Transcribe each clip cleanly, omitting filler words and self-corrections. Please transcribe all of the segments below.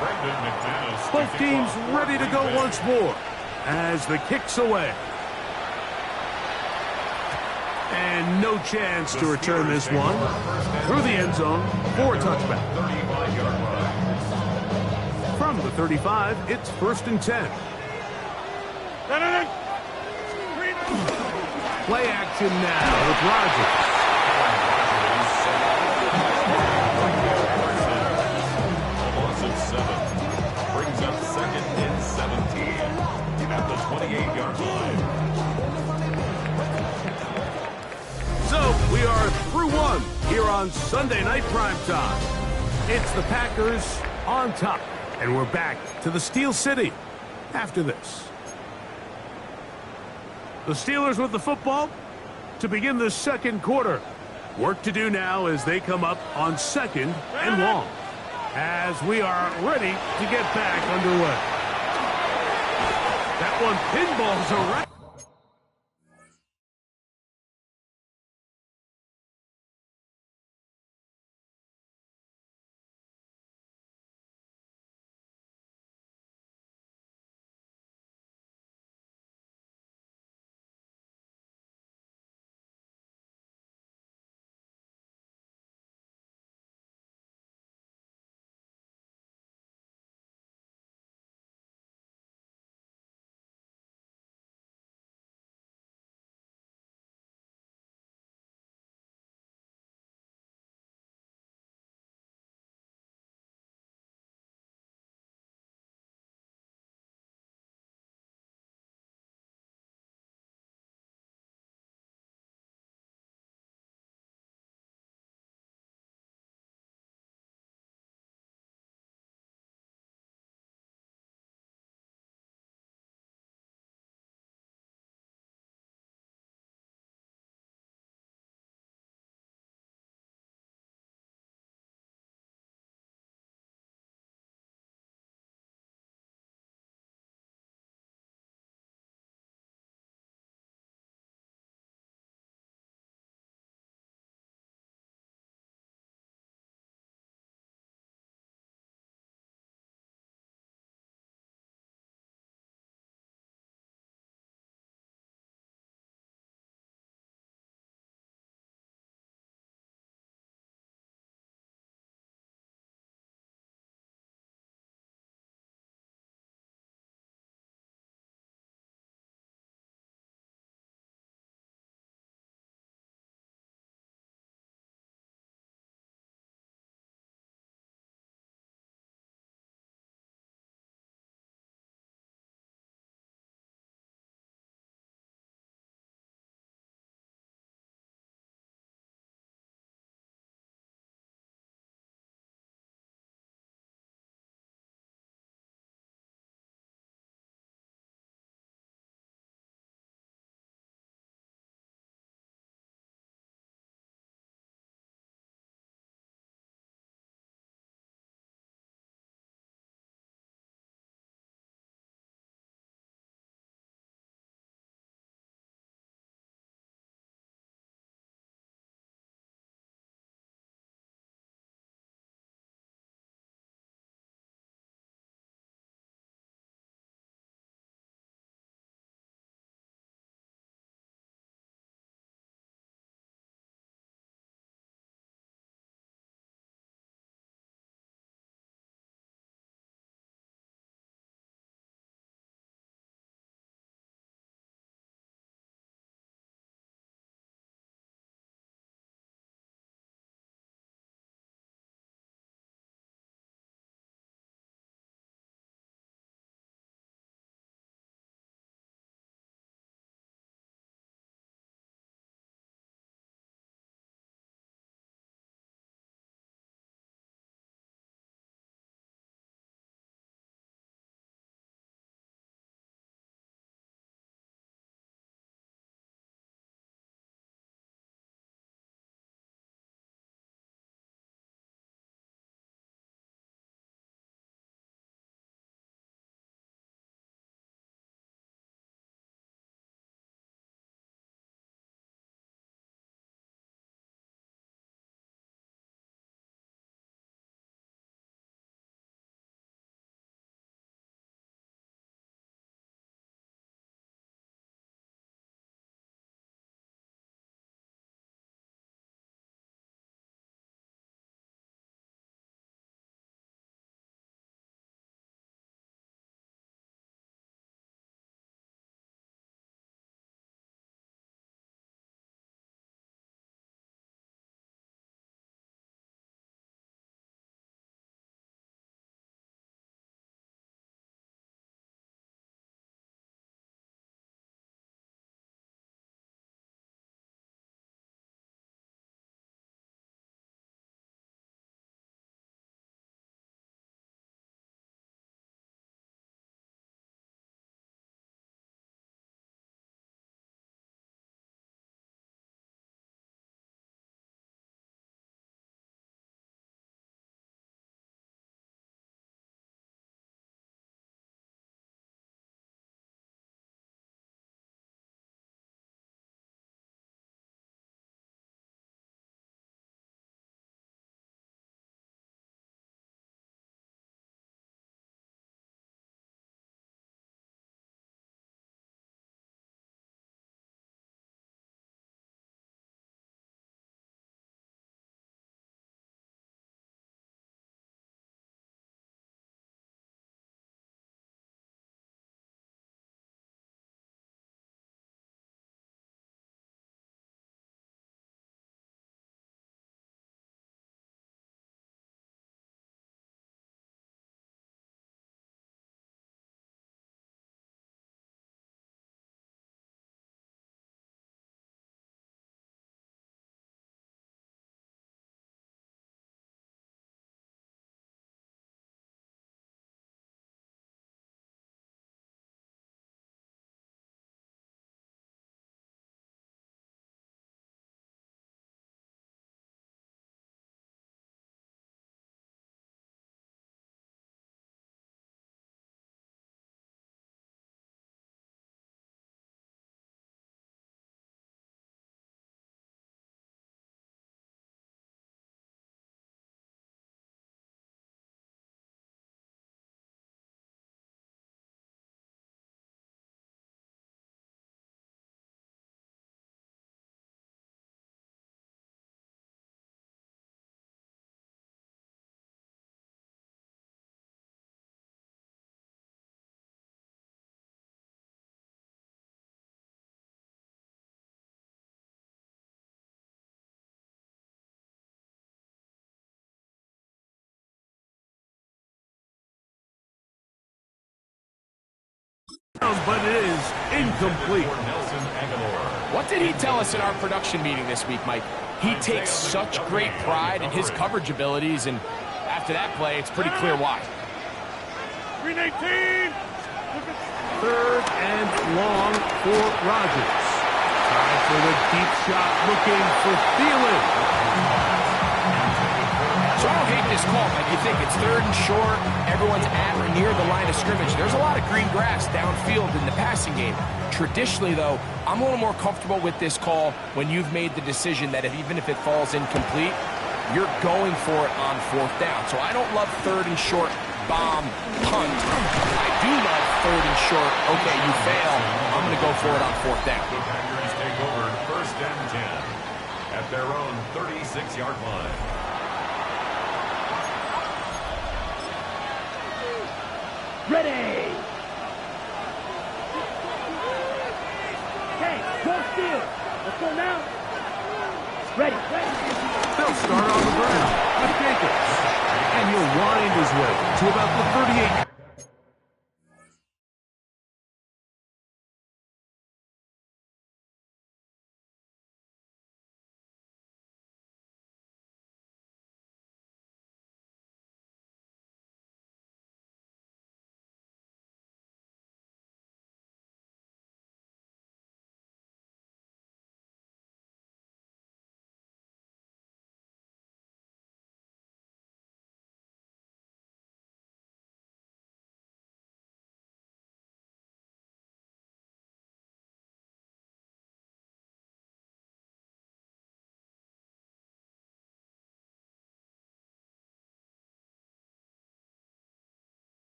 Both teams ready to go once more as the kick's away. And no chance to return this one. Through the end zone for a touchback. From the 35, it's 1st and 10. Play action now with Rodgers. A loss of 7. Brings up 2nd and 17 at the 28-yard line. So we are through one here on Sunday Night Primetime. It's the Packers on top, and we're back to the Steel City after this. The Steelers with the football to begin the second quarter. Work to do now as they come up on 2nd and long, as we are ready to get back underway. That one pinballs around. But it is incomplete. What did he tell us in our production meeting this week, Mike? He takes such great pride in his coverage abilities, and after that play, it's pretty clear why. 319. Third and long for Rodgers. Time for the deep shot, looking for Thielen. So I don't hate this call, Mike. You think it's third and short, everyone's at or near the line of scrimmage. There's a lot of green grass downfield in the passing game. Traditionally, though, I'm a little more comfortable with this call when you've made the decision that even if it falls incomplete, you're going for it on fourth down. So I don't love third and short bomb punt. I do love third and short, okay, you fail, I'm going to go for it on fourth down. The Packers take over first and 10 at their own 36-yard line. Ready! Hey, go steal! Let's go now! Ready, ready! They'll start on the ground with Jacobs. And he'll wind his way to about the 38.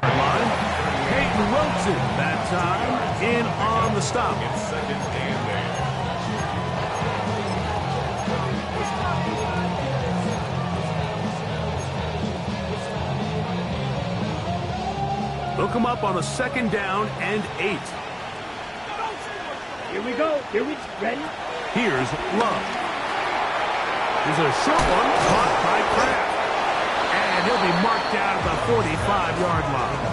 Line. Peyton Wilson that time in on the stop. It's second and 8. They'll come up on a second down and 8. Here we go. Here we ready? Here's Love. Here's a short one caught by Kraft. And he'll be marked down at the 45-yard line.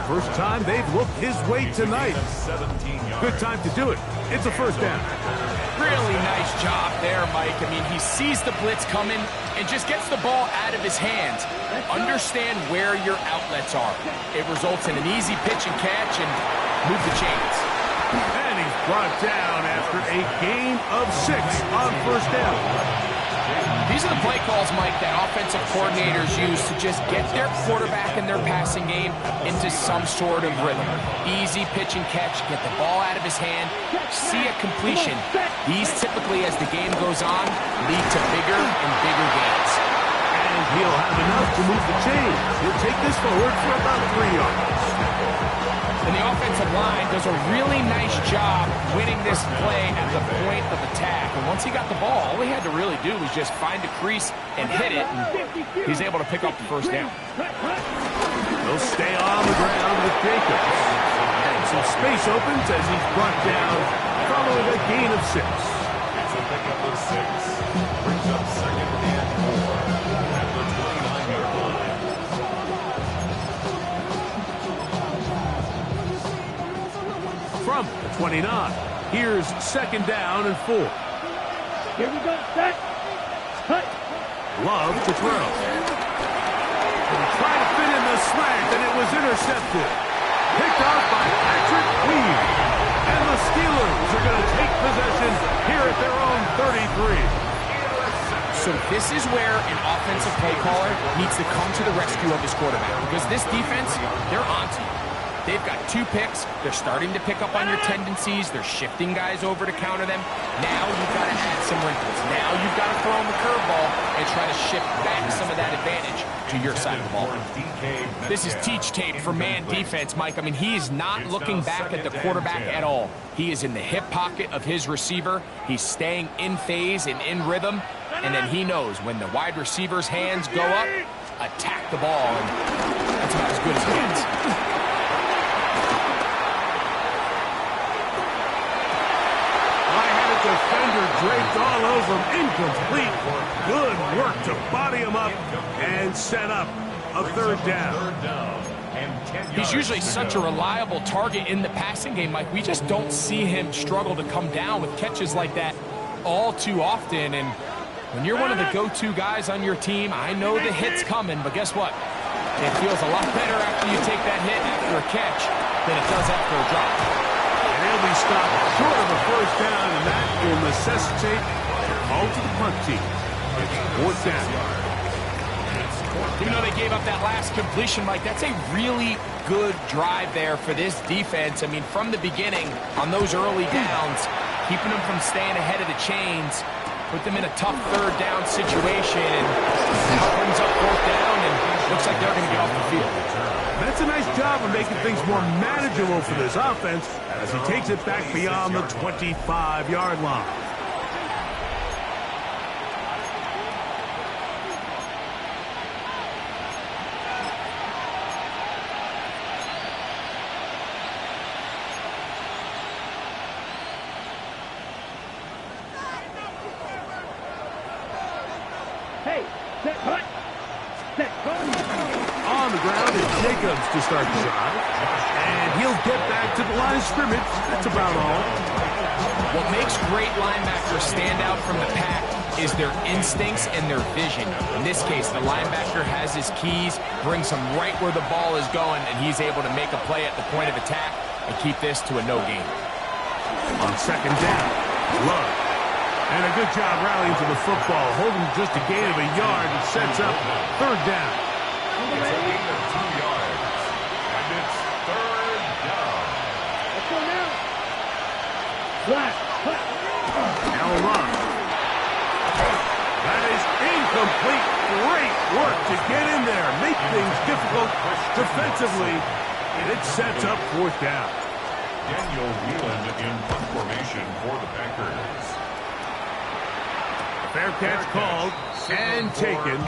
First time they've looked his way tonight. Good time to do it. It's a first down. Really nice job there, Mike. I mean, he sees the blitz coming and just gets the ball out of his hands. Understand where your outlets are. It results in an easy pitch and catch and move the chains. And he's brought down after a gain of 6 on first down. These are the play calls, Mike, that offensive coordinators use to just get their quarterback and their passing game into some sort of rhythm. Easy pitch and catch, get the ball out of his hand, see a completion. These typically, as the game goes on, lead to bigger and bigger gains. And he'll have enough to move the chains. He'll take this forward for about 3 yards. And the offensive line does a really nice job winning this play at the point of attack. And once he got the ball, all he had to really do was just find a crease and hit it, and he's able to pick up the first down. They'll stay on the ground with Jacobs. And some space opens as he's brought down following a gain of 6. It's a pickup of 6. Brings up second and 4 at the 29-yard line. From the 29, here's second down and 4. Here we go. Set. Cut. Love to throw. And trying to fit in the slant, and it was intercepted. Picked off by Patrick Weed. And the Steelers are going to take possession here at their own 33. So this is where an offensive play caller needs to come to the rescue of his quarterback, because this defense, they're on to you. They've got 2 picks. They're starting to pick up on your tendencies. They're shifting guys over to counter them. Now you've got to add some wrinkles. Now you've got to throw them the curveball and try to shift back some of that advantage to your side of the ball. This is teach tape for man defense, Mike. I mean, he is not looking back at the quarterback at all. He is in the hip pocket of his receiver. He's staying in phase and in rhythm. And then he knows when the wide receiver's hands go up, attack the ball. And that's about as good as it gets. Defender draped all over him, incomplete. Good work to body him up and set up a third down. He's usually such a reliable target in the passing game, Mike. We just don't see him struggle to come down with catches like that all too often. And when you're one of the go-to guys on your team, I know the hit's coming, but guess what? It feels a lot better after you take that hit after a catch than it does after a drop. They'll be stopped short of a first down, and that will necessitate a call to the punt team. It's 4th down. Even though they gave up that last completion, Mike, that's a really good drive there for this defense. I mean, from the beginning, on those early downs, keeping them from staying ahead of the chains, put them in a tough third down situation, and now brings up 4th down, and looks like they're going to get off the field. That's a nice job of making things more manageable for this offense as he takes it back beyond the 25-yard line. Hey, set cut. Set cut. On the ground is Jacobs to start the drive. And he'll get back to the line of scrimmage. That's about all. What makes great linebackers stand out from the pack is their instincts and their vision. In this case, the linebacker has his keys, brings him right where the ball is going, and he's able to make a play at the point of attack and keep this to a no gain. On 2nd down, Love. And a good job rallying to the football, holding just a gain of a yard and sets up 3rd down. It's a gain of 2 yards, and it's 3rd down. Let's go now. Flat. Now Love. That is incomplete. Great work to get in there, make things difficult defensively, and it sets up 4th down. Daniel Wheeland in punt formation for the Packers. Fair catch called and taken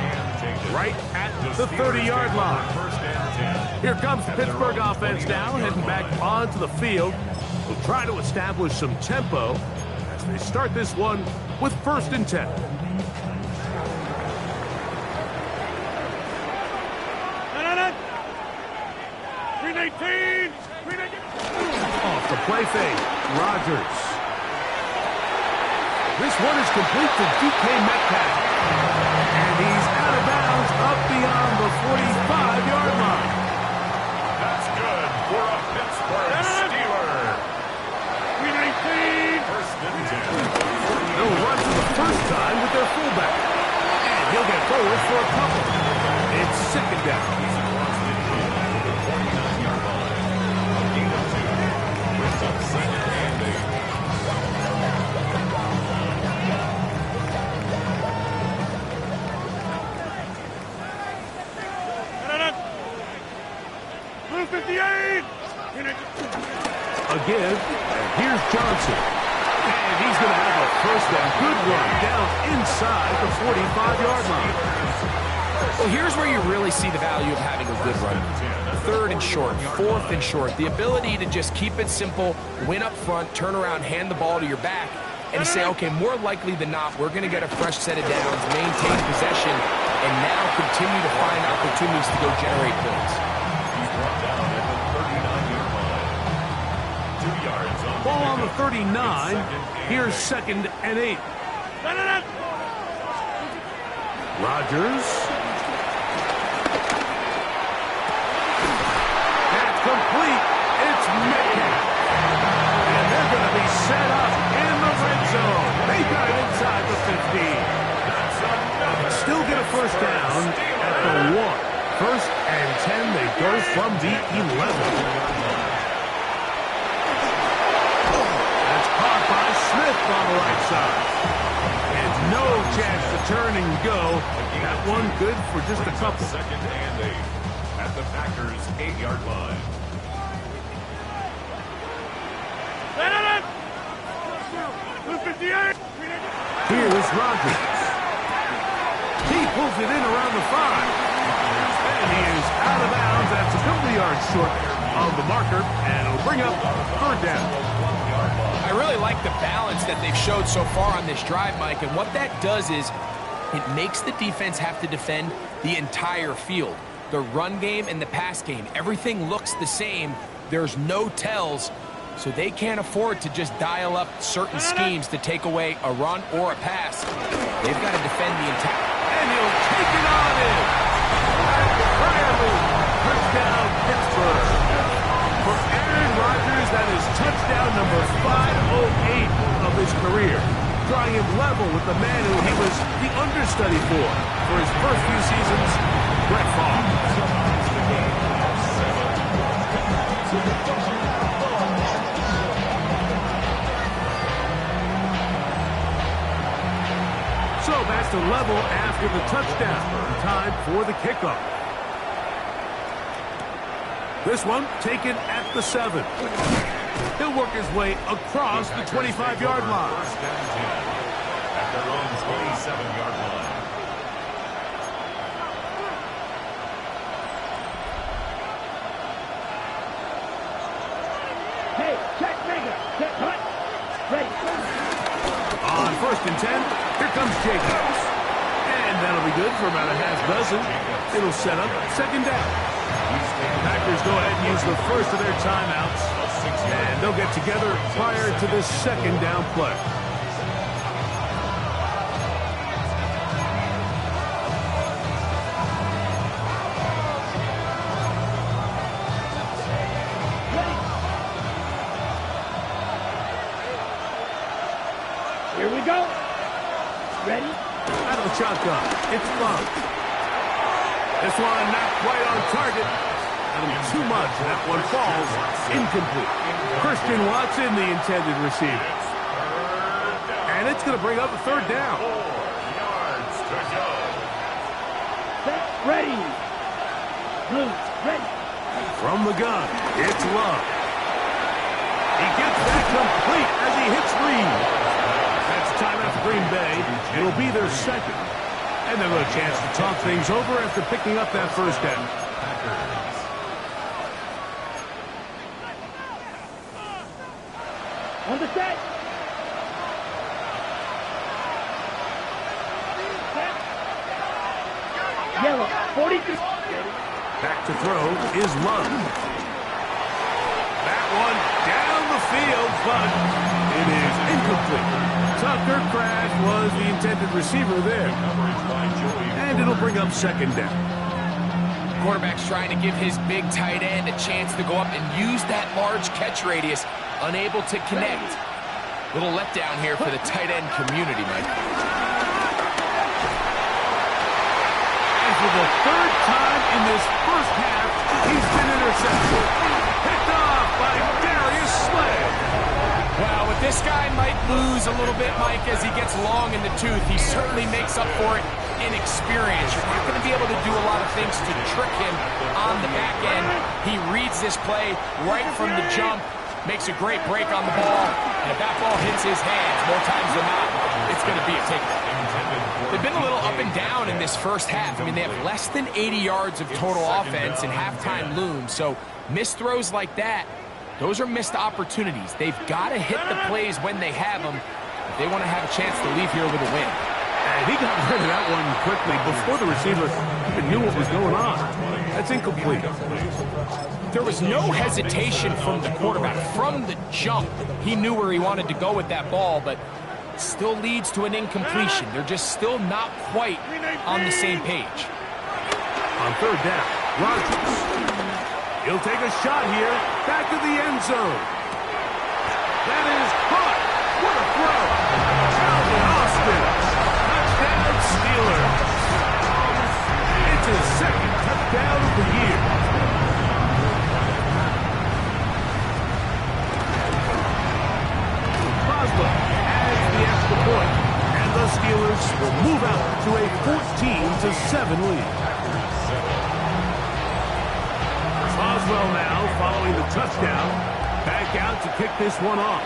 right at the 30-yard line. Here comes the Pittsburgh offense now, heading back onto the field. We'll try to establish some tempo as they start this one with 1st and 10. Off the play fake, Rodgers. This one is complete to DK Metcalf. And he's out of bounds up beyond the 45-yard line. That's good for a Pittsburgh Steeler. 1st and 10. They'll run for the first time with their fullback. And he'll get forward for a couple. It's 2nd down. The 49-yard line. A gain of 2. Brings up 2nd and 8. Again, and here's Johnson. And he's going to have a first and good run down inside the 45-yard line. Well, here's where you really see the value of having a good run. 3rd and short, 4th and short. The ability to just keep it simple, win up front, turn around, hand the ball to your back, and say, okay, more likely than not, we're going to get a fresh set of downs, maintain possession, and now continue to find opportunities to go generate points. He's brought down at the 39-yard line. 2 yards on Ball on the 39. Here's 2nd and 8. Rodgers. That's complete. It's Metcalf. And they're going to be set up in the red zone. They got it inside the 15. Still get a first down at the 1. 1st and 10. They go Packers from the 11. Caught by Smith on the right side. And no chance to turn and go. That one good for just a couple. Second and 8 at the Packers' 8-yard line. Here's Rodgers. He pulls it in around the 5. And he is out of bounds. That's a couple of yards short of the marker. And it'll bring up third down. I really like the balance that they've showed so far on this drive, Mike, and what that does is it makes the defense have to defend the entire field. The run game and the pass game, everything looks the same. There's no tells, so they can't afford to just dial up certain schemes to take away a run or a pass. They've got to defend the entire... And he'll take it on in. Touchdown, Pittsburgh. For Aaron Rodgers, that is touchdown number 508 of his career, drawing him level with the man who he was the understudy for his first few seasons, Brett Favre. So that's the level after the touchdown. Time for the kickoff. This one taken at the 7. He'll work his way across the 25-yard line. First down 10 at their own 27-yard line. Hey, check Mega. Check hunt. Ready. On 1st and 10, here comes Jacobs. And that'll be good for about a half dozen. It'll set up second down. Packers go ahead and use the first of their timeouts, and they'll get together prior to this second down play. Here we go. Ready? Out of the shotgun, it's Love. This one not quite on target. Too much. That one falls incomplete. Christian Watson, the intended receiver. And it's going to bring up a third down. 4 yards to go. Set. Ready. Blue. Ready. From the gun, it's Love. He gets that complete as he hits Reed. That's timeout for Green Bay. It'll be their second. And they'll have a chance to talk things over after picking up that first down. On the set. Set. Yellow. 43. Back to throw is Love. That one down the field, but it is incomplete. Tucker Craft was the intended receiver there. And it'll bring up second down. Quarterback's trying to give his big tight end a chance to go up and use that large catch radius. Unable to connect. Little letdown here for the tight end community, Mike. And for the third time in this first half, he's been intercepted. Picked off by Darius Slay. Well, with this guy might lose a little bit, Mike, as he gets long in the tooth. He certainly makes up for it in experience. You're not going to be able to do a lot of things to trick him on the back end. He reads this play right from the jump, makes a great break on the ball, and if that ball hits his hands more times than not, it's going to be a takedown. They've been a little up and down in this first half. I mean, they have less than 80 yards of total offense and halftime looms, so missed throws like that, those are missed opportunities. They've got to hit the plays when they have them if they want to have a chance to leave here with a win. And he got rid of that one quickly before the receiver even knew what was going on. That's incomplete. There was no hesitation from the quarterback. From the jump, he knew where he wanted to go with that ball, but it still leads to an incompletion. They're just still not quite on the same page. On third down, Rodgers. He'll take a shot here, back to the end zone. That is caught. What a throw. Calvin Austin. Touchdown Steelers. It's his second touchdown of the year. 7 lead. Boswell now following the touchdown. Back out to kick this one off.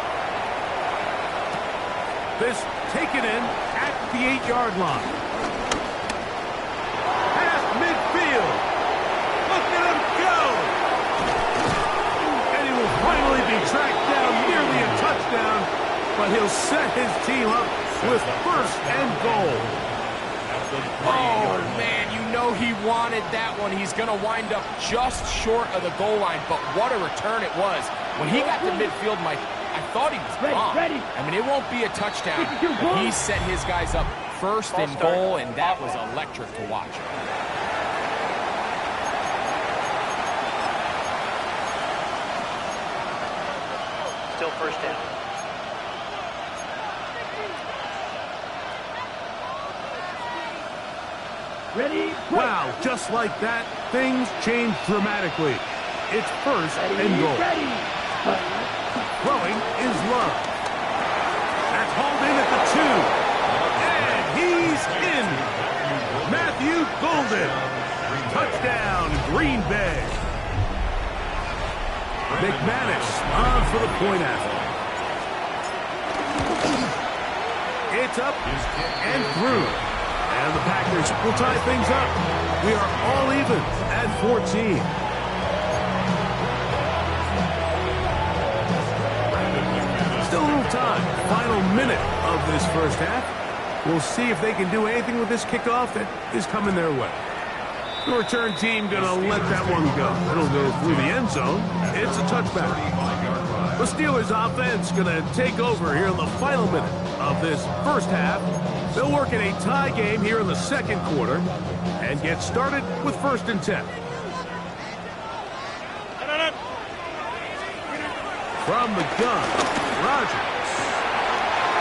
This taken in at the 8-yard line. Past midfield. Look at him go! And he will finally be tracked down, nearly a touchdown, but he'll set his team up with first and goal. Oh, man, you know he wanted that one. He's going to wind up just short of the goal line, but what a return it was. When he got to midfield, Mike, I thought he was gone. I mean, it won't be a touchdown, but he set his guys up first and goal, and that was electric to watch. Still first down. Ready? Wow, just like that, things change dramatically. It's first and goal. Ready. Throwing is Love. That's hauled in at the 2. And he's in. Matthew Golden. Touchdown, Green Bay. McManus on for the point after. It's up and through. And the Packers will tie things up. We are all even at 14. Still a little time. Final minute of this first half. We'll see if they can do anything with this kickoff that is coming their way. The return team going to let that one go. It'll go through the end zone. It's a touchback. The Steelers offense going to take over here in the final minute of this first half. They'll work in a tie game here in the second quarter and get started with 1st and 10. From the gun, Rodgers.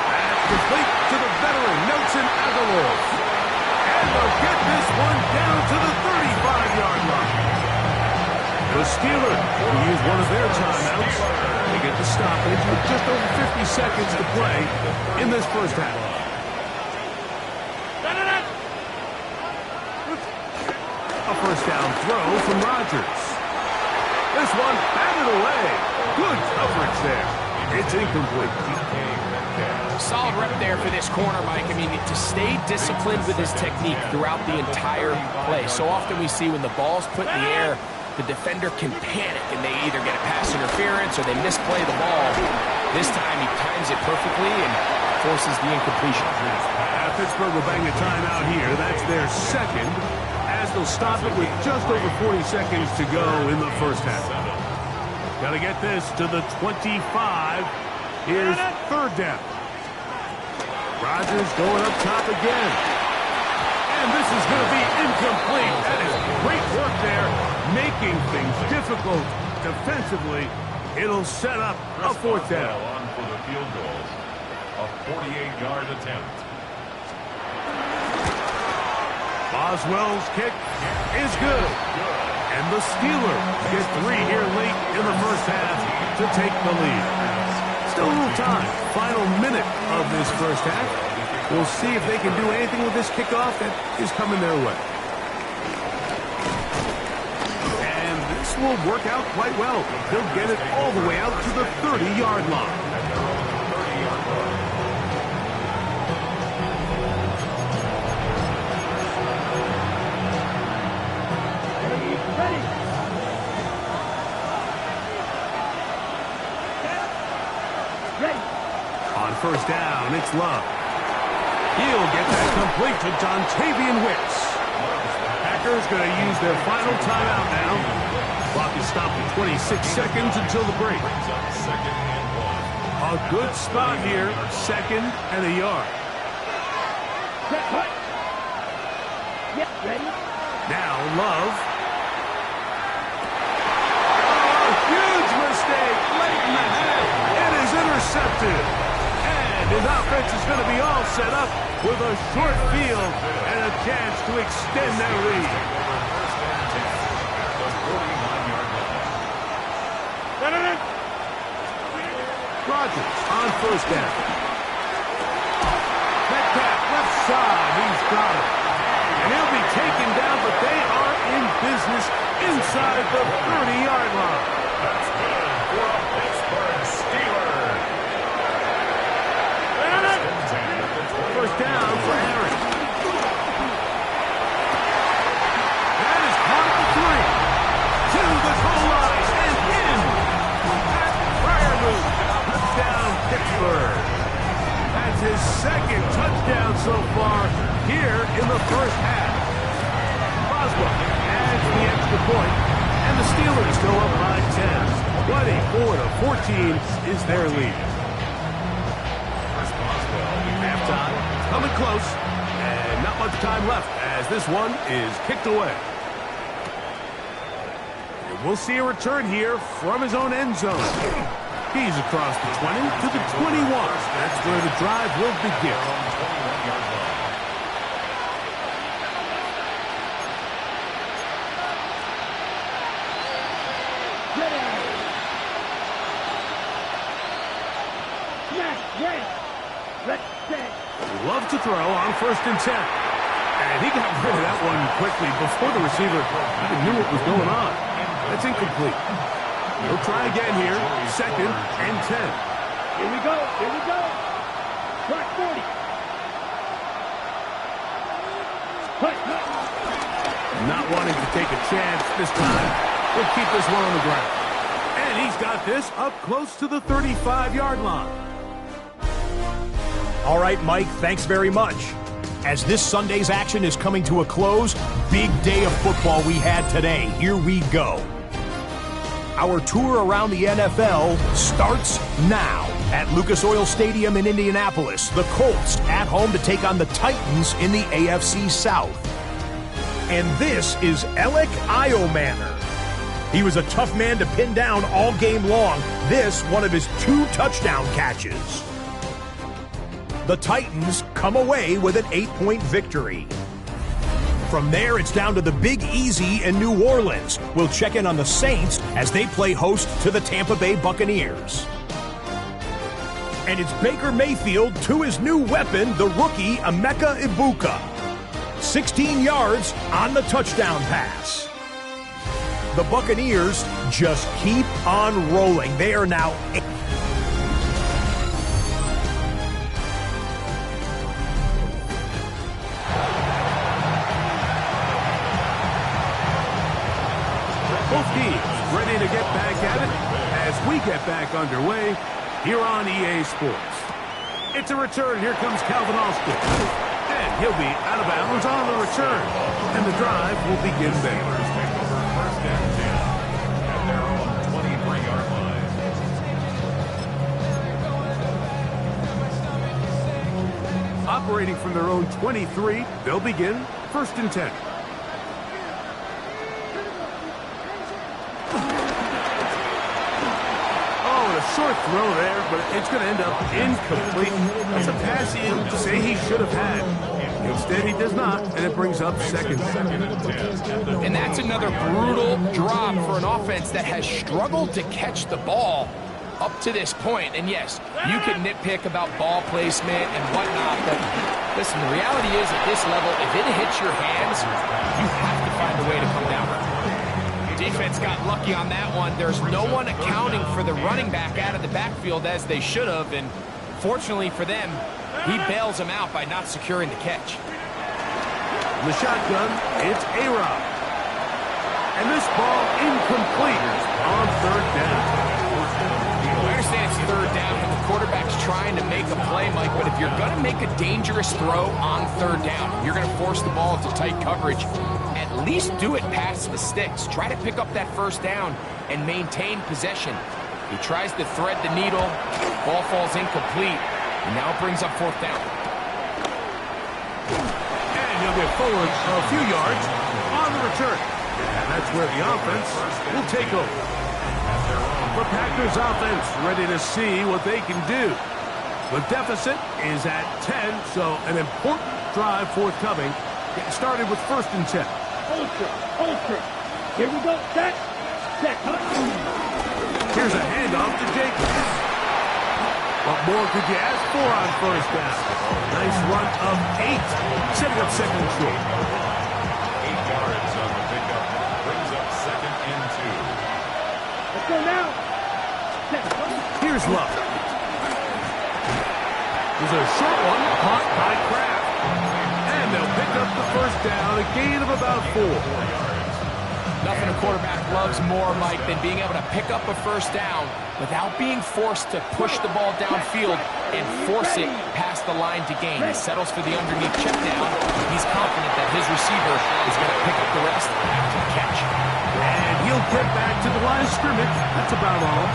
That's complete to the veteran, Nelson Aguilar. And they'll get this one down to the 35-yard line. The Steelers will use one of their timeouts. They get the stoppage with just over 50 seconds to play in this first half. A first down throw from Rodgers. This one batted away. Good coverage there. It's incomplete. Solid rep there for this corner, Mike. I mean, to stay disciplined with his technique throughout the entire play. So often we see when the ball's put in the air, the defender can panic and they either get a pass interference or they misplay the ball. This time he times it perfectly and forces the incompletion. Pittsburgh will bang a timeout here. That's their second, as they'll stop it with just over 40 seconds to go in the first half. Got to get this to the 25. Here's 3rd down. Rodgers going up top again. And this is going to be incomplete. That is great work there, making things difficult defensively. It'll set up a 4th down. On for the field goal. A 48-yard attempt. Boswell's kick is good. And the Steelers get 3 here late in the first half to take the lead. Still a little time. Final minute of this first half. We'll see if they can do anything with this kickoff that is coming their way. And this will work out quite well. They'll get it all the way out to the 30-yard line. On first down, it's Love. He'll get that complete to Jontavian Wicks. Packers going to use their final timeout now. Clock is stopped at 26 seconds until the break. A good spot here, 2nd and a yard. Now Love. Oh, huge mistake late in the half. It is intercepted. And his offense is going to be all set up with a short field and a chance to extend their lead. Rodgers on first down. Metcalf left side. He's got it. And he'll be taken inside the 30-yard line. That's good for a Pittsburgh Steeler. First down for Aaron. That is caught at the 3. To the goal line and in. That fire move. Touchdown, Pittsburgh. That's his second touchdown so far here in the first half. Boswell adds the extra point, and the Steelers go up by 10. 24-14 is their lead. Halftime coming close, and not much time left as this one is kicked away. And we'll see a return here from his own end zone. He's across the 20 to the 21. That's where the drive will begin. Love to throw on 1st and 10. And he got rid of that one quickly before the receiver even knew what was going on. That's incomplete. He'll try again here. 2nd and 10. Here we go. Here we go. Clock 40. Not wanting to take a chance this time. We'll keep this one on the ground. And he's got this up close to the 35-yard line. All right, Mike, thanks very much. As this Sunday's action is coming to a close, big day of football we had today. Here we go. Our tour around the NFL starts now. At Lucas Oil Stadium in Indianapolis, the Colts at home to take on the Titans in the AFC South. And this is Alec Iomanner. He was a tough man to pin down all game long. This, one of his 2 touchdown catches. The Titans come away with an 8-point victory. From there, it's down to the Big Easy in New Orleans. We'll check in on the Saints as they play host to the Tampa Bay Buccaneers. And it's Baker Mayfield to his new weapon, the rookie Emeka Ibuka. 16 yards on the touchdown pass. The Buccaneers just keep on rolling. They are now both teams ready to get back at it as we get back underway here on EA Sports. It's a return. Here comes Calvin Austin. And he'll be out of bounds on the return. And the drive will begin there. First and 10 at their own 23-yard line. Operating from their own 23, they'll begin 1st and 10. Short throw there, but it's going to end up incomplete. It's a pass he'd say he should have had. Instead, he does not, and it brings up 2nd and 10. And that's another brutal drop for an offense that has struggled to catch the ball up to this point. And yes, you can nitpick about ball placement and whatnot, but listen, the reality is at this level, if it hits your hands, you have to find a way to come down. Defense got lucky on that one. There's no one accounting for the running back out of the backfield as they should have, and fortunately for them, he bails them out by not securing the catch. In the shotgun, it's A-Rob. And this ball incomplete on 3rd down. I understand it's 3rd down and the quarterback's trying to make a play, Mike, but if you're going to make a dangerous throw on 3rd down, you're going to force the ball into tight coverage, at least do it past the sticks. Try to pick up that 1st down and maintain possession. He tries to thread the needle. Ball falls incomplete. And now it brings up 4th down. And he'll get forward a few yards on the return. And that's where the offense will take over. The Packers offense ready to see what they can do. The deficit is at 10, so an important drive forthcoming. Getting started with 1st and 10. Ultra. Here we go. Set. Here's a handoff to Jacobs. What more could you ask for on 1st down? Nice run of 8, setting up 2nd and short. 8 yards on the pickup. Brings up 2nd Here's Love. There's a short one caught by Kraft. And they'll pick up the first down, a gain of about 4. Nothing a quarterback loves more, Mike, than being able to pick up a first down without being forced to push the ball downfield and force it past the line to gain. He settles for the underneath check down. He's confident that his receiver is going to pick up the rest after the catch. And he'll get back to the line of scrimmage. That's about all.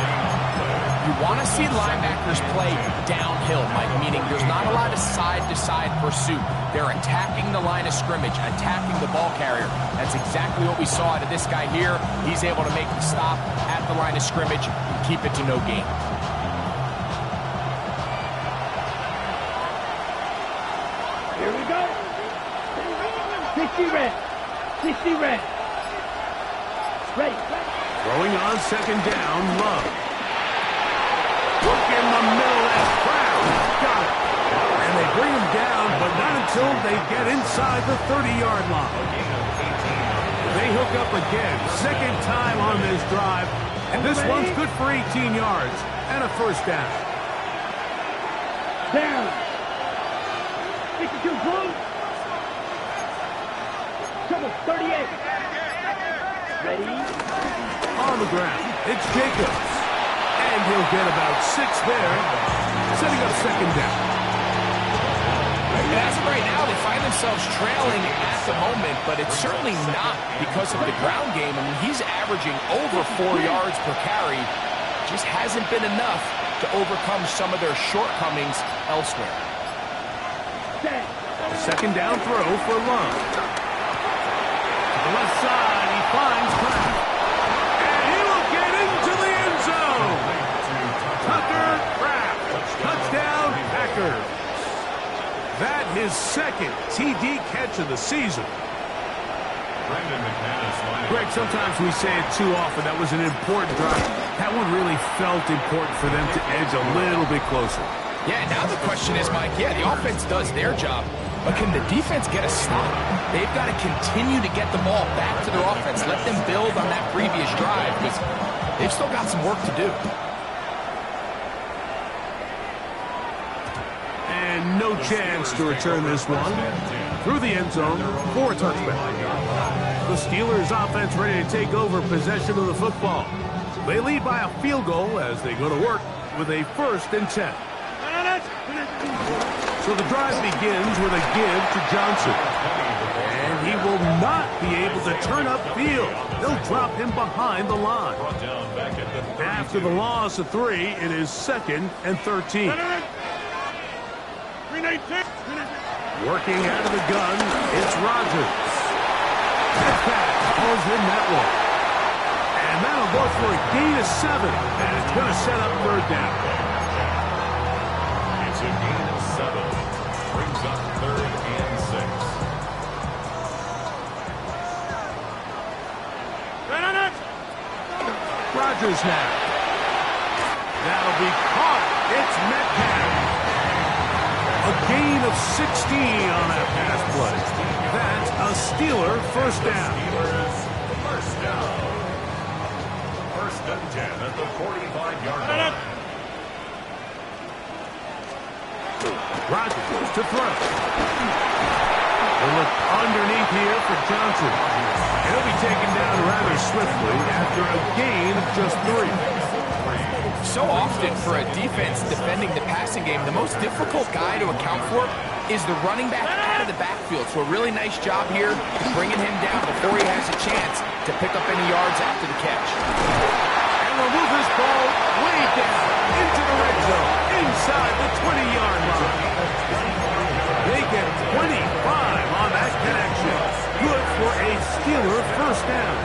You want to see linebackers play downhill, Mike, meaning there's not a lot of side-to-side pursuit. They're attacking the line of scrimmage, attacking the ball carrier. That's exactly what we saw out of this guy here. He's able to make the stop at the line of scrimmage and keep it to no gain. Here we go. 60 red. 60 red. Ready. Throwing on second down, Love. Look in the middle, that's Kraft. Got it. And they bring him down, but not until they get inside the 30-yard line. They hook up again, second time on this drive, and this one's good for 18 yards and a first down. Down. 62 blue. Trouble 38. Ready. On the ground, it's Jacobs. And he'll get about 6 there, setting up second down. And as of right now, they find themselves trailing at the moment, but it's certainly not because of the ground game. I mean, he's averaging over 4 yards per carry. Just hasn't been enough to overcome some of their shortcomings elsewhere. Second down throw for Love. To the left side, he finds Kraft. And he will get into the end zone. Tucker Kraft. Touchdown, Packers. That his second TD catch of the season. Greg, sometimes we say it too often. That was an important drive. That one really felt important for them to edge a little bit closer. Yeah, now the question is, Mike, the offense does their job, but can the defense get a stop? They've got to continue to get the ball back to their offense. Let them build on that previous drive because they've still got some work to do. And no chance to return this one. Through the end zone for a touchback. The Steelers offense ready to take over possession of the football. They lead by a field goal as they go to work with a 1st and 10. So the drive begins with a give to Johnson. And he will not be able to turn upfield. They'll drop him behind the line. After the loss of 3, it is 2nd and 13. Working out of the gun, it's Rodgers. That pass falls in that one. And that'll go for a gain of 7. And it's going to set up 3rd down. It's a gain of 7. Brings up 3rd and 6. Rodgers now. That'll be caught. It's Metcalf. A gain of 16 on that pass play. That's a Steeler 1st down. First down. 1st and 10 at the 45-yard line. Rodgers to throw. They look underneath here for Johnson. He'll be taken down rather swiftly after a gain of just 3. So often for a defense defending the passing game, the most difficult guy to account for is the running back out of the backfield. So a really nice job here bringing him down before he has a chance to pick up any yards after the catch. And we'll move this ball way down into the red zone, inside the 20-yard line. They get 25 on that connection. Good for a Steeler 1st down.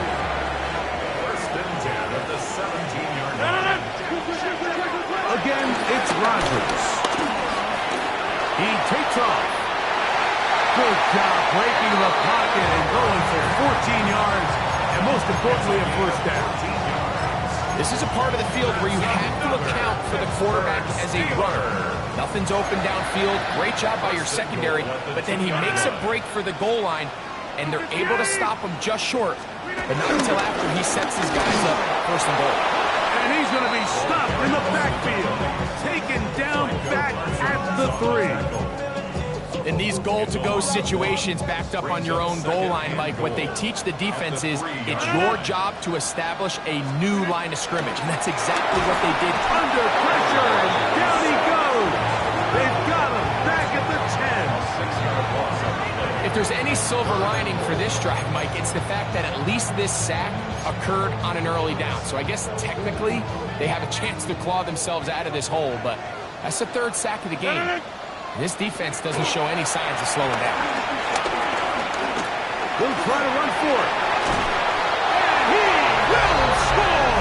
1st and 10 at the 17-yard line. Again, it's Rodgers. He takes off. Good job breaking the pocket and going for 14 yards, and most importantly, a 1st down. This is a part of the field where you have to account for the quarterback as a runner. Nothing's open downfield. Great job by your secondary, but then he makes a break for the goal line, and they're able to stop him just short, but not until after he sets his guys up 1st and goal. And he's going to be stopped in the backfield. Taken down back at the 3. In these goal-to-go situations backed up on your own goal line, Mike, what they teach the defense is it's your job to establish a new line of scrimmage. And that's exactly what they did. Under pressure, and down he goes. They've got him back at the 10. If there's any silver lining for this drive, Mike, it's the fact that at least this sack occurred on an early down. So I guess technically they have a chance to claw themselves out of this hole, but that's the 3rd sack of the game. This defense doesn't show any signs of slowing down. He'll try to run for it. And he will score!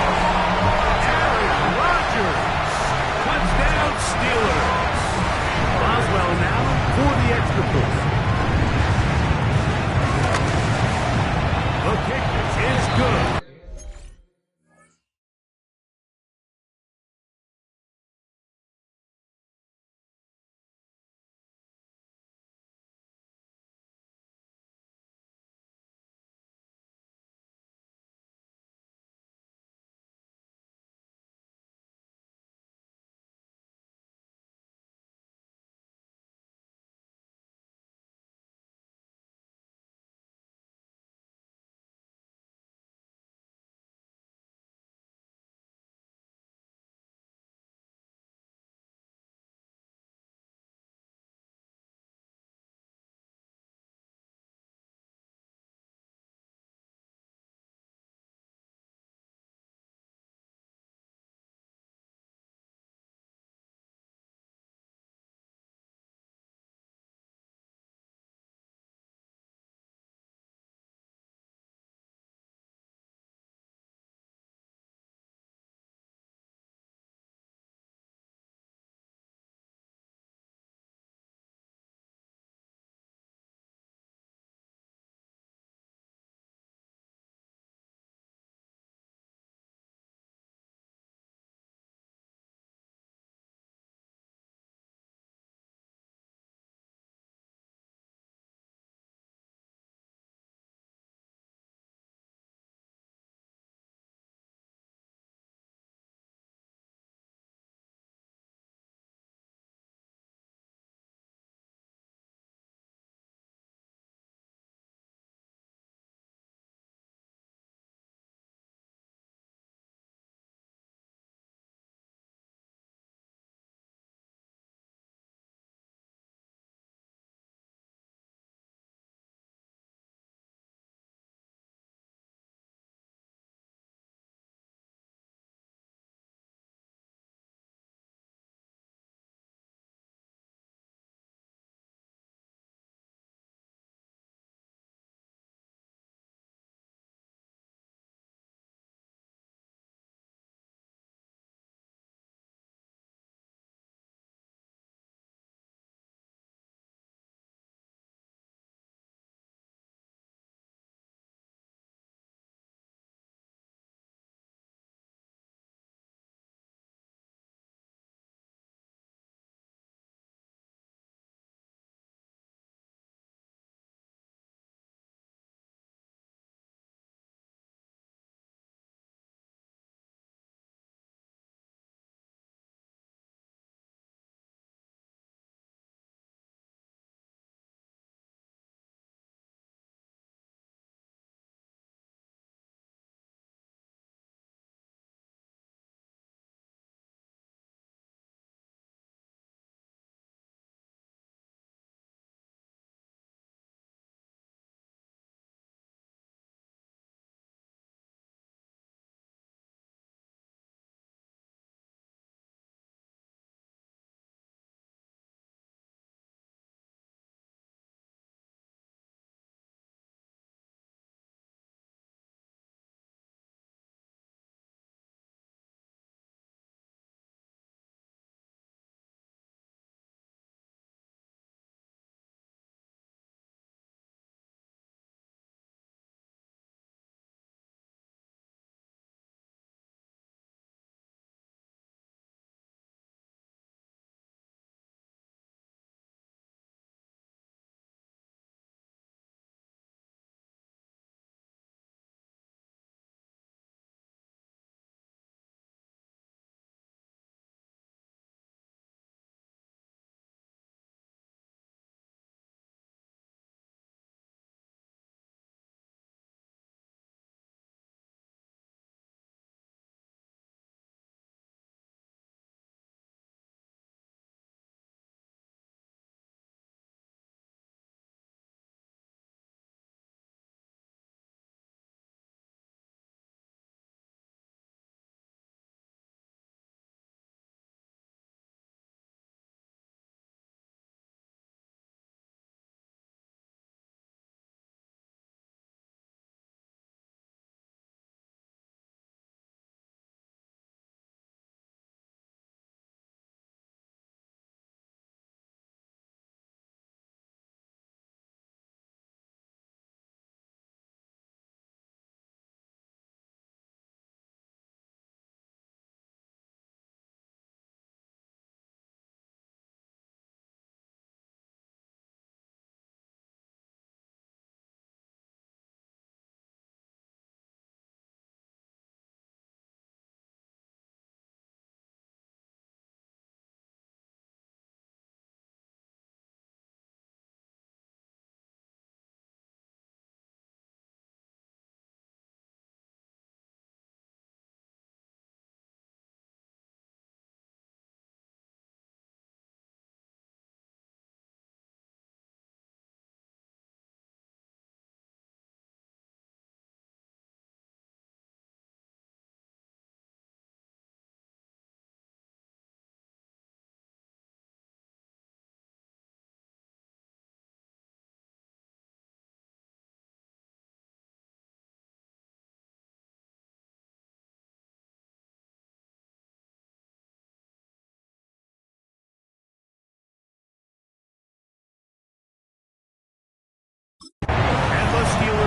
Aaron Rodgers. Touchdown Steelers. Boswell now for the extra point. The kick is good.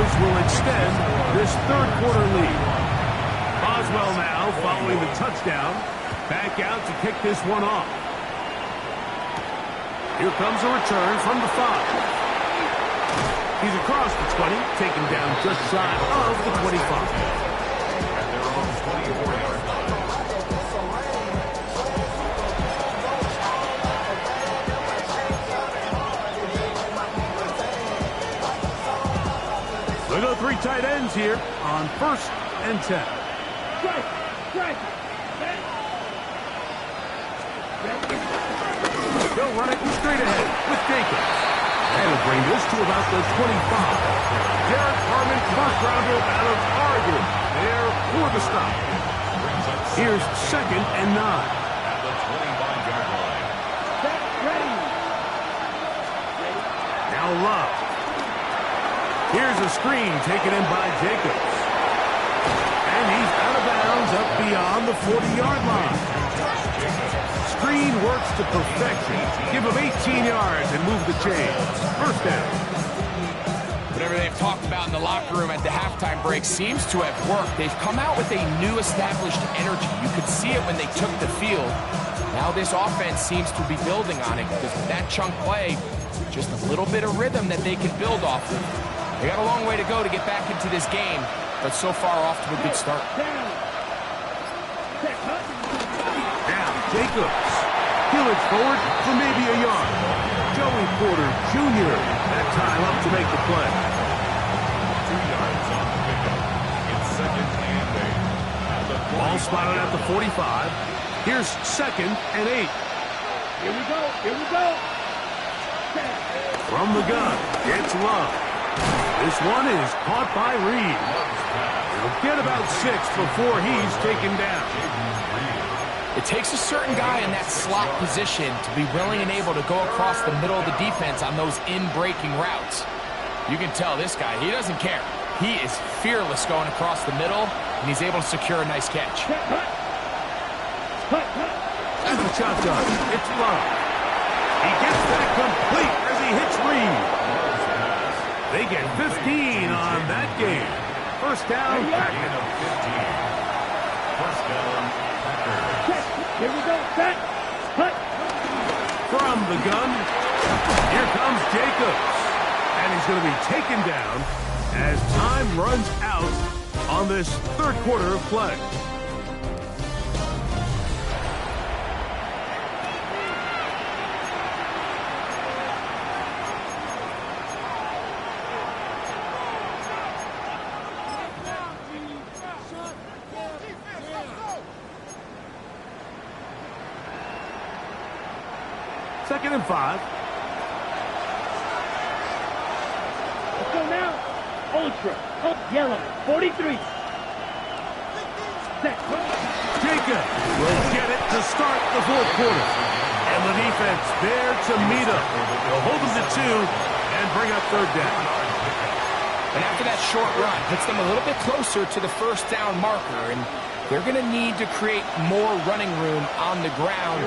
Packers will extend this third quarter lead. Boswell now following the touchdown. Back out to kick this one off. Here comes a return from the 5. He's across the 20, taken down just shy of the 25. At their own 24-yard line. We go 3 tight ends here on 1st and 10. Strike! Strike! They'll run it straight ahead with Jacobs. That'll bring this to about the 25. Derek Harmon, first rounder out of Oregon, there for the stop. Here's 2nd and 9. At the 25-yard line. Set, ready! Now Love. Here's a screen taken in by Jacobs. And he's out of bounds up beyond the 40-yard line. Screen works to perfection. Give him 18 yards and move the chains. First down. Whatever they've talked about in the locker room at the halftime break seems to have worked. They've come out with a new established energy. You could see it when they took the field. Now this offense seems to be building on it because with that chunk play, just a little bit of rhythm that they can build off of. They got a long way to go to get back into this game, but so far off to a good start. Down! Set, cut! Now Jacobs. He'll it forward for maybe a yard. Joey Porter Jr. that time up to make the play. 2 yards on the pickup. It's 2nd and 8. At the Ball spotted at the 45. Here's 2nd and 8. Here we go! Here we go! Set! From the gun, it's Love. This one is caught by Reed. He'll get about 6 before he's taken down. It takes a certain guy in that slot position to be willing and able to go across the middle of the defense on those in-breaking routes. You can tell this guy, he doesn't care. He is fearless going across the middle, and he's able to secure a nice catch. Set, cut! Cut, cut! And the shotgun, it's Love. He gets that complete as he hits Reed. They get 15 on that game. First down, Packers. First down, Packers. Set! Here we go! Set! Cut! From the gun, here comes Jacobs. And he's going to be taken down as time runs out on this third quarter of play. Second and 5. Let's go now! Ultra! Up yellow! 43! Set! Jacob will get it to start the fourth quarter. And the defense there to meet him. They'll hold him to 2 and bring up third down. And after that short run, puts them a little bit closer to the first down marker, and they're going to need to create more running room on the ground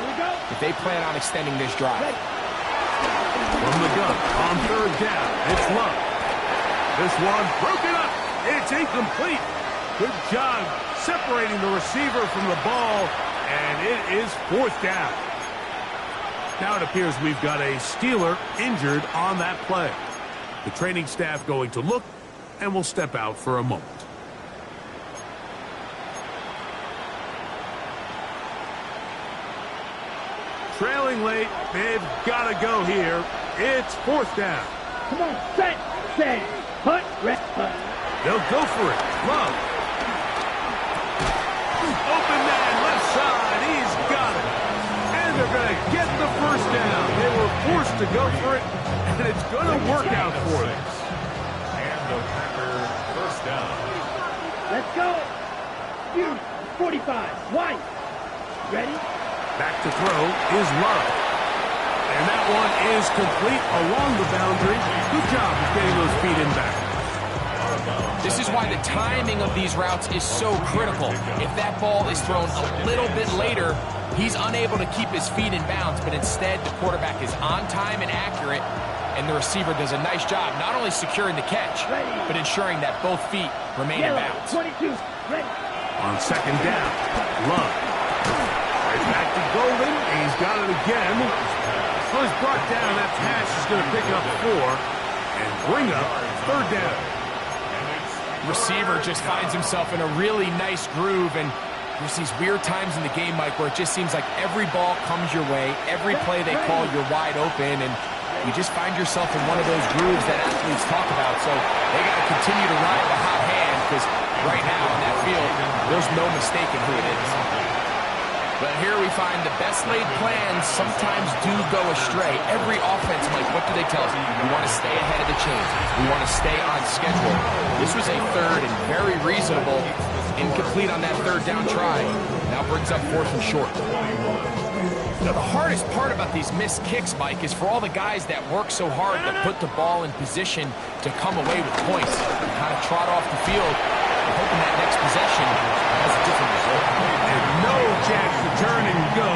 if they plan on extending this drive. From the gun, on third down, it's Love. This one broken up. It's incomplete. Good job separating the receiver from the ball, and it is fourth down. Now it appears we've got a Steeler injured on that play. The training staff going to look, and will step out for a moment. Trailing late, they've got to go here. It's fourth down. Come on, set, cut, rest, cut. They'll go for it. Love. Open man, left side. He's got it. And they're going to get the first down. They were forced to go for it, and it's going to work out for them. And the Packers first down. Let's go. You, 45, White. Ready? Back to throw is Love. And that one is complete along the boundary. Good job of getting those feet in back. This is why the timing of these routes is so critical. If that ball is thrown a little bit later, he's unable to keep his feet in bounds, but instead the quarterback is on time and accurate, and the receiver does a nice job not only securing the catch, but ensuring that both feet remain in bounds. 22, ready. On second down, Love. Right back to Golden. He's got it again. So he's brought down. That pass is going to pick up 4 and bring up third down. Receiver just finds himself in a really nice groove, and there's these weird times in the game, Mike, where it just seems like every ball comes your way, every play they call, you're wide open, and you just find yourself in one of those grooves that athletes talk about. So they got to continue to ride the hot hand, because right now on that field, there's no mistaking who it is. But here we find the best laid plans sometimes do go astray. Every offense, Mike, what do they tell us? We want to stay ahead of the chains. We want to stay on schedule. This was a third and very reasonable, incomplete on that third down try. Now brings up 4th and short. Now, the hardest part about these missed kicks, Mike, is for all the guys that work so hard to put the ball in position to come away with points and kind of trot off the field, hoping that next possession has a different result. And no chance to turn and go.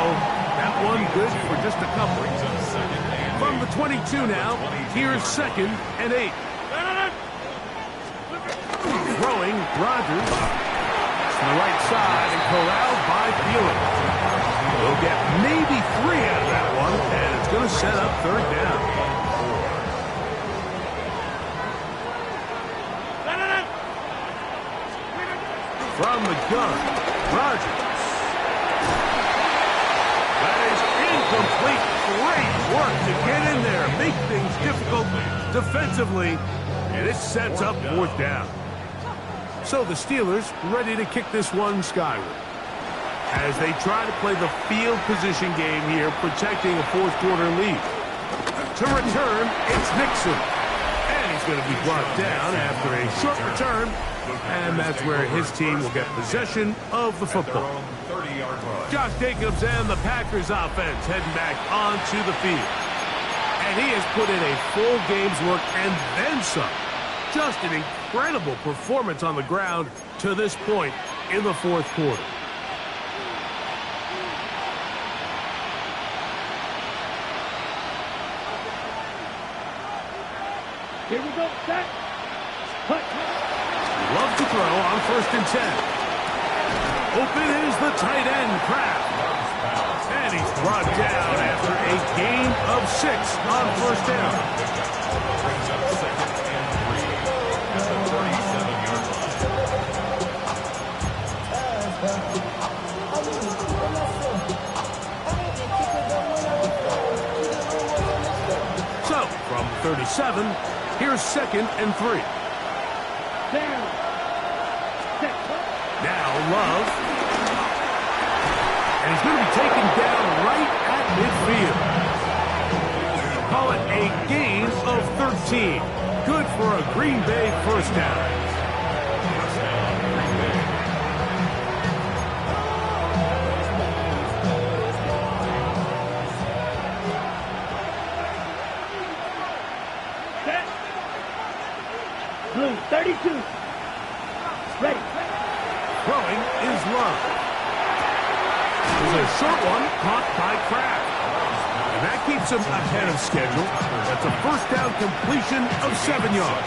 That one good for just a couple. From the 22 now, here's 2nd and 8. Throwing, Rodgers. To the right side and corralled by Thielen. We'll get maybe 3 out of that one, and it's going to set up third down. From the gun, Rodgers. That is incomplete. Great work to get in there, make things difficult defensively, and it sets up 4th down. So the Steelers ready to kick this one skyward as they try to play the field position game here, protecting a 4th quarter lead. To return, it's Nixon. And he's going to be brought down after a short return. And that's where his team will get possession of the football. Josh Jacobs and the Packers offense heading back onto the field. And he has put in a full game's work and then some. Just an incredible performance on the ground to this point in the 4th quarter. Here we go, set. Cut. Love to throw on 1st and 10. Open is the tight end, Kraft. And he's brought down after a gain of 6 on 1st down. Brings up 2nd and 3 at the 37-yard line. So, from 37, here's 2nd and 3. Down. Set. Now Love. And he's going to be taken down right at midfield. Call it a gain of 13. Good for a Green Bay 1st down. Set. Blue, 32. Ready. Throwing is Love. There's a short one caught by Kraft. And that keeps him ahead of schedule. That's a 1st down completion of 7 yards.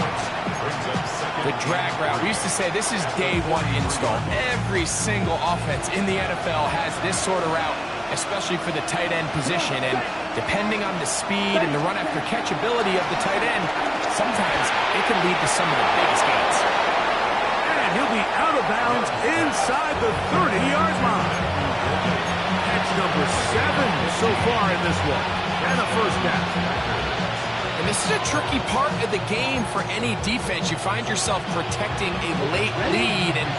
The drag route. We used to say this is day 1 install. Every single offense in the NFL has this sort of route, especially for the tight end position. And depending on the speed and the run after catch ability of the tight end, sometimes it can lead to some of the biggest gains. And he'll be out of bounds inside the 30-yard line. Catch number 7 so far in this one. And a 1st down. And this is a tricky part of the game for any defense. You find yourself protecting a late lead, and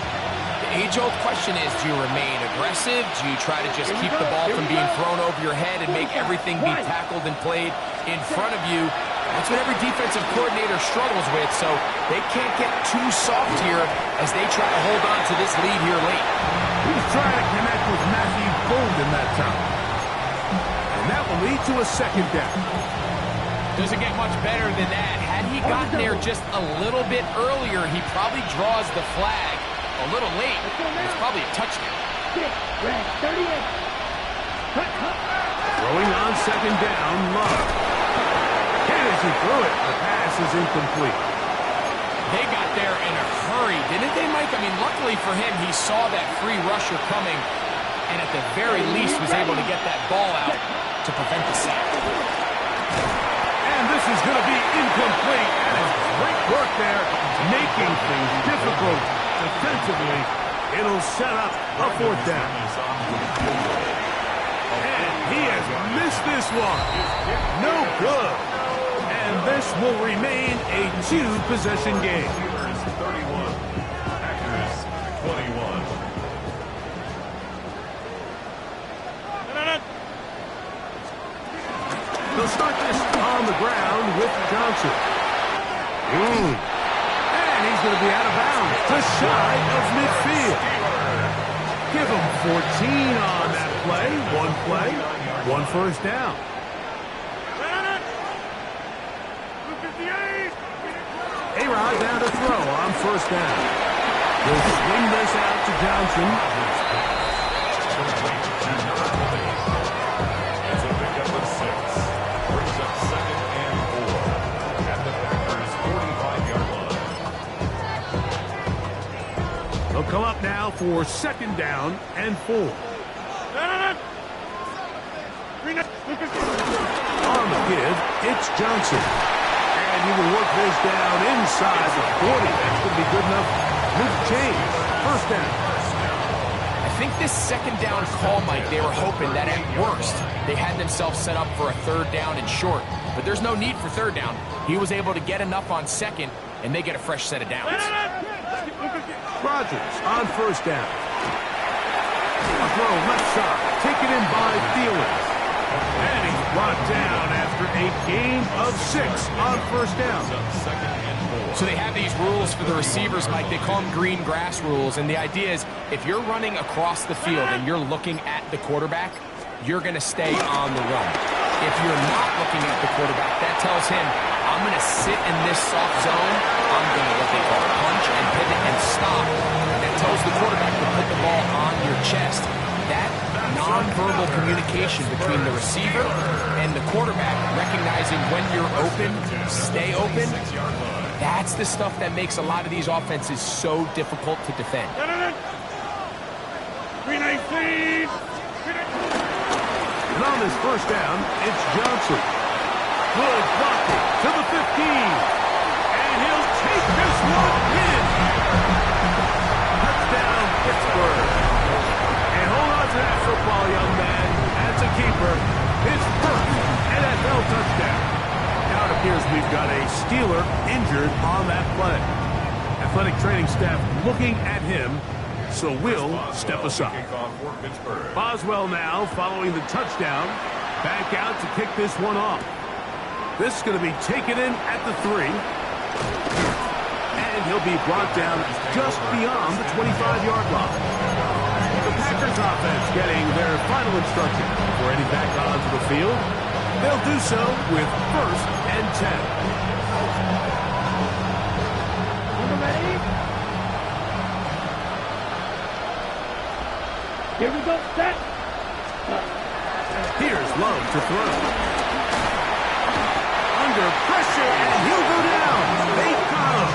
the age-old question is, do you remain aggressive? Do you try to just keep the ball from being thrown over your head and make everything be tackled and played in front of you? That's what every defensive coordinator struggles with, so they can't get too soft here as they try to hold on to this lead here late. He's trying to connect with Matthew Golden that time. And that will lead to a 2nd down. Doesn't get much better than that. Had he gotten there just a little bit earlier, he probably draws the flag a little late. It's probably a touchdown. Red, 38. Cut. Throwing on 2nd down, Love. Hit as he threw it. The pass is incomplete. They got there in a hurry, didn't they, Mike? I mean, luckily for him, he saw that free rusher coming, and at the very least was able to get that ball out to prevent the sack. And this is going to be incomplete. And it's great work there, making things difficult defensively. It'll set up a fourth down. And he has missed this one. No good. And this will remain a two-possession game. Steelers 31, Packers 21. They'll start this on the ground with Johnson. And he's going to be out of bounds, just shy of midfield. Give him 14 on that play. One first down. A-Rod down to throw on first down. He'll swing this out to Johnson. It's a pickup of 6. Brings up 2nd and 4 at the Packers' 45-yard line. They'll come up now for 2nd down and 4. On the give, it's Johnson. And he will work this down inside the 40. That's going to be good enough. Good change. First down. I think this 2nd down call, Mike, they were hoping that at worst they had themselves set up for a 3rd down and short. But there's no need for 3rd down. He was able to get enough on 2nd, and they get a fresh set of downs. Rodgers on first down. A throw left side. Taken in by Thielen. And he's brought down after a gain of 6 on first down. So they have these rules for the receivers, Mike. They call them green grass rules. And the idea is if you're running across the field and you're looking at the quarterback, you're going to stay on the run. If you're not looking at the quarterback, that tells him, I'm going to sit in this soft zone. I'm going to what they call punch and pivot and stop. That tells the quarterback to put the ball on your chest. That nonverbal communication between the receiver and the quarterback, recognizing when you're open, stay open, that's the stuff that makes a lot of these offenses so difficult to defend. And on this first down, it's Johnson. Good blocking to the 15. And he'll take this one in. Touchdown, Pittsburgh. And hold on to that football, young man. That's a keeper. His first NFL touchdown. Now it appears we've got a Steeler injured on that play. Athletic training staff looking at him, so we'll step aside. Boswell now following the touchdown. Back out to kick this one off. This is going to be taken in at the 3. And he'll be brought down just beyond the 25-yard line. The Packers offense getting their final instruction before heading back onto the field. They'll do so with 1st and 10. Ready? Here we go, set. Here's Love to throw. Under pressure, and he'll go down. They got him.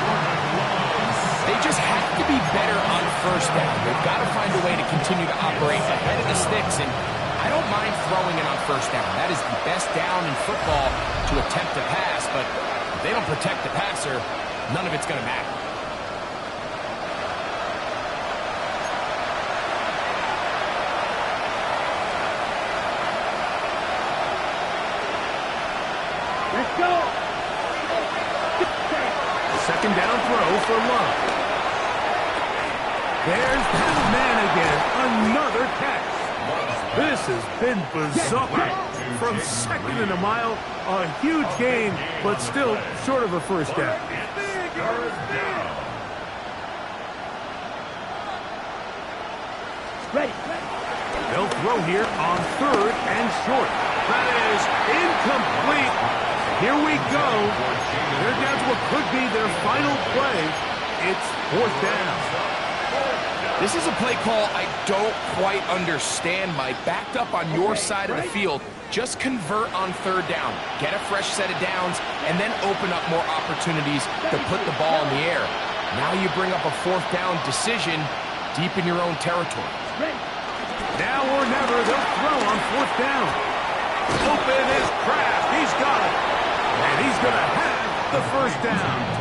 They just have to be better on first down. They've got to find a way to continue to operate ahead of the sticks, and I don't mind throwing it on first down. That is the best down in football to attempt to pass, but if they don't protect the passer, none of it's going to matter. Let's go. 2nd down throw for Love. There's that man again. Another catch. This has been bizarre. From 2nd and a mile, a huge gain, but still short of a first down. Ready. They'll throw here on 3rd and short. That is incomplete. Here we go. They're down to what could be their final play. It's 4th down. This is a play call I don't quite understand, Mike. Backed up on your side of the field, just convert on third down. Get a fresh set of downs, and then open up more opportunities to put the ball in the air. Now you bring up a fourth down decision deep in your own territory. Now or never, they'll throw on fourth down. Open is Kraft. He's got it. And he's going to have the first down.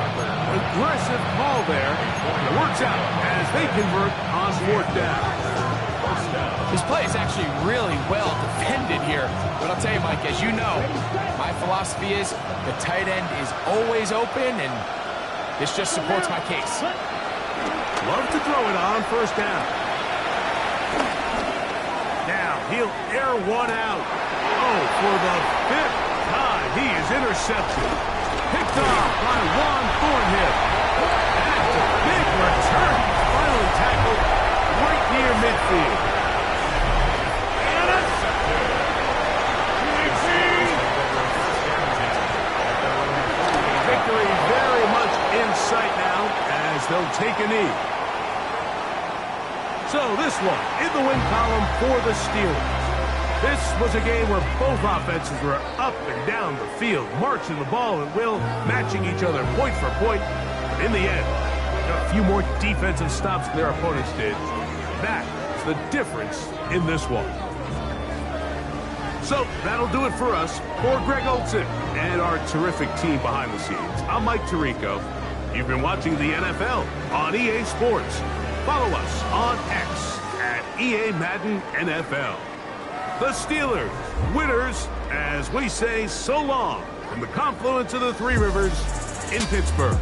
Aggressive call there. It works out as they convert on fourth down. This play is actually really well defended here. But I'll tell you, Mike, as you know, my philosophy is the tight end is always open, and this just supports my case. Love to throw it on first down. Now he'll air one out. Oh, for the fifth time, he is intercepted. Picked off by Juan Thornhill. That's a big return. Finally tackled right near midfield. Victory very much in sight now as they'll take a knee. So this one in the win column for the Steelers. This was a game where both offenses were up and down the field, marching the ball at will, matching each other point for point. But in the end, a few more defensive stops than their opponents did. That is the difference in this one. So that'll do it for us. For Greg Olson and our terrific team behind the scenes, I'm Mike Tirico. You've been watching the NFL on EA Sports. Follow us on X at EA Madden NFL. The Steelers, winners, as we say so long from the confluence of the Three Rivers in Pittsburgh.